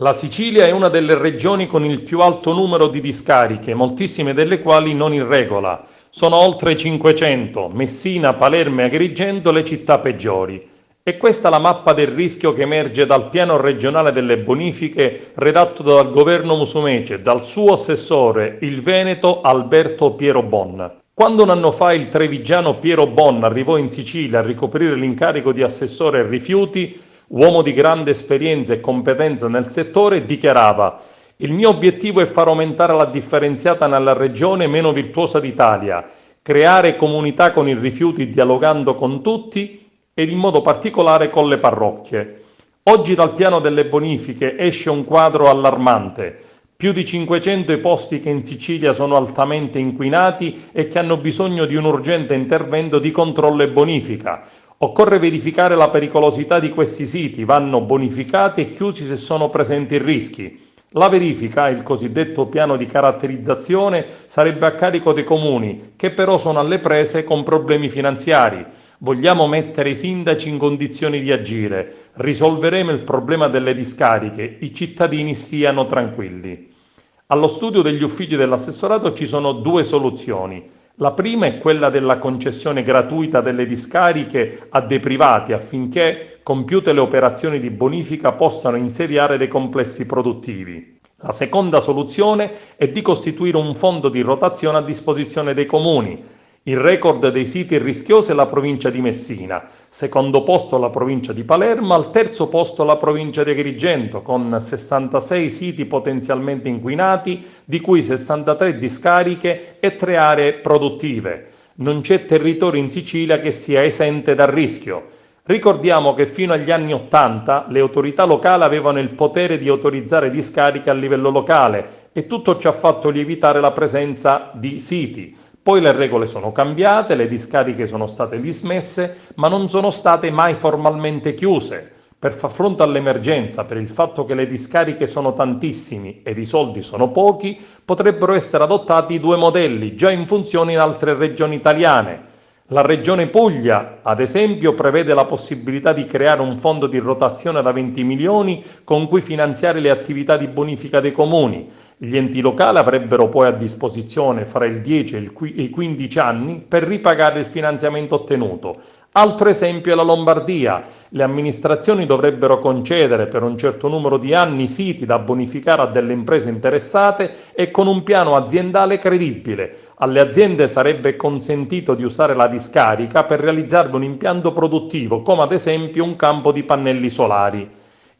La Sicilia è una delle regioni con il più alto numero di discariche, moltissime delle quali non in regola. Sono oltre 500, Messina, Palermo e Agrigento le città peggiori. E questa è la mappa del rischio che emerge dal piano regionale delle bonifiche redatto dal governo Musumeci e dal suo assessore, il veneto Alberto Piero Bonna. Quando un anno fa il trevigiano Piero Bonna arrivò in Sicilia a ricoprire l'incarico di assessore ai rifiuti, uomo di grande esperienza e competenza nel settore, dichiarava: il mio obiettivo è far aumentare la differenziata nella regione meno virtuosa d'Italia, creare comunità con i rifiuti dialogando con tutti e in modo particolare con le parrocchie. Oggi dal piano delle bonifiche esce un quadro allarmante. Più di 500 i posti che in Sicilia sono altamente inquinati e che hanno bisogno di un urgente intervento di controllo e bonifica. Occorre verificare la pericolosità di questi siti, vanno bonificati e chiusi se sono presenti rischi. La verifica, il cosiddetto piano di caratterizzazione, sarebbe a carico dei comuni, che però sono alle prese con problemi finanziari. Vogliamo mettere i sindaci in condizioni di agire. Risolveremo il problema delle discariche, i cittadini stiano tranquilli. Allo studio degli uffici dell'assessorato ci sono due soluzioni. La prima è quella della concessione gratuita delle discariche a dei privati affinché, compiute le operazioni di bonifica, possano insediare dei complessi produttivi. La seconda soluzione è di costituire un fondo di rotazione a disposizione dei comuni. Il record dei siti rischiosi è la provincia di Messina, secondo posto la provincia di Palermo, al terzo posto la provincia di Agrigento, con 66 siti potenzialmente inquinati, di cui 63 discariche e 3 aree produttive. Non c'è territorio in Sicilia che sia esente dal rischio. Ricordiamo che fino agli anni '80 le autorità locali avevano il potere di autorizzare discariche a livello locale e tutto ciò ha fatto lievitare la presenza di siti. Poi le regole sono cambiate, le discariche sono state dismesse, ma non sono state mai formalmente chiuse. Per far fronte all'emergenza, per il fatto che le discariche sono tantissimi ed i soldi sono pochi, potrebbero essere adottati due modelli già in funzione in altre regioni italiane. La Regione Puglia, ad esempio, prevede la possibilità di creare un fondo di rotazione da 20 milioni con cui finanziare le attività di bonifica dei comuni. Gli enti locali avrebbero poi a disposizione fra il 10 e i 15 anni per ripagare il finanziamento ottenuto. Altro esempio è la Lombardia. Le amministrazioni dovrebbero concedere per un certo numero di anni siti da bonificare a delle imprese interessate e con un piano aziendale credibile. Alle aziende sarebbe consentito di usare la discarica per realizzare un impianto produttivo, come ad esempio un campo di pannelli solari.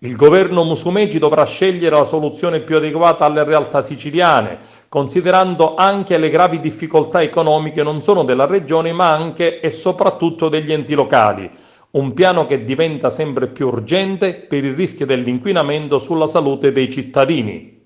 Il governo Musumeci dovrà scegliere la soluzione più adeguata alle realtà siciliane, considerando anche le gravi difficoltà economiche non solo della regione ma anche e soprattutto degli enti locali. Un piano che diventa sempre più urgente per il rischio dell'inquinamento sulla salute dei cittadini.